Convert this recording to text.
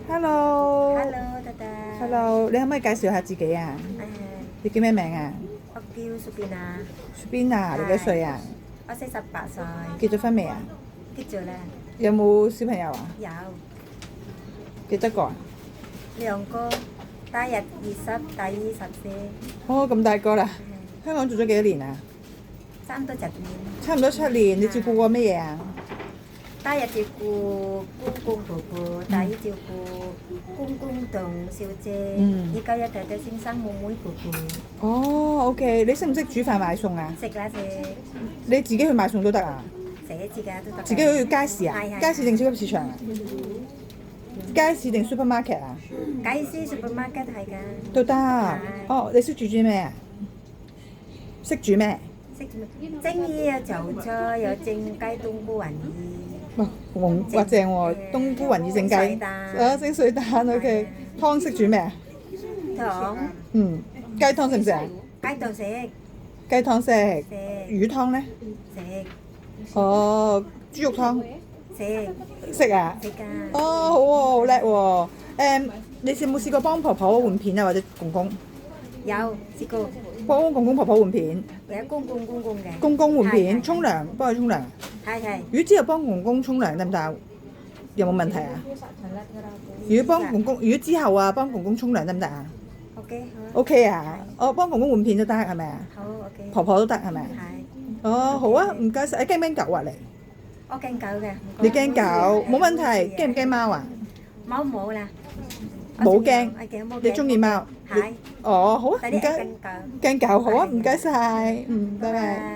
Hello。Hello，大家。Hello，你可唔可以介紹下自己啊？你叫咩名啊我叫 Subina， ？Subina，你幾歲啊？我48歲，結咗婚未啊？結咗啦，有冇小朋友啊？有幾多個啊？兩個，大一20，大二14，哦，咁大個啦。香港做咗幾多年啊？差唔多7年。差唔多7年。你照顧過乜嘢啊？大一照顧公公婆婆，大二照顧公公同小姐，而家一弟弟先生妹妹婆婆。哦，OK，你識唔識煮飯買餸啊？食啦食，你自己去買餸都得啊？自己都得。自己去街市啊？係街市定超級市場啊？街市定 supermarket 啊？街市 supermarket 係㗎。都得。哦，你識煮咩啊？識煮咩？蒸魚啊，就菜有蒸雞、冬菇、雲耳。哇，哇正喎！冬菇雲耳整雞，蒸水蛋 OK。湯識煮咩啊？糖。雞湯食唔食啊？雞湯食。雞湯食。食。魚湯咧？食。哦，豬肉湯食。食啊？食㗎。哦，好喎，好叻喎！你有冇試過幫婆婆換片啊，或者公公？有試過。幫公公婆婆換片。有公公嘅。公公換片，沖涼，幫佢沖涼。係。如果之後幫公公沖涼得唔得？有冇問題啊？如果之後啊幫公公沖涼得唔得啊 OK ？OK 啊，我幫公公換片都得係咪啊？好 OK。婆婆都得係咪啊？係。哦，好啊，唔該晒。驚唔驚狗啊你？我驚狗嘅。你驚狗？冇問題。驚唔驚貓啊？貓冇啦。冇驚。冇驚。你中意貓？係。哦，好啊，但係唔該。驚狗。驚狗好啊，唔該晒。拜拜。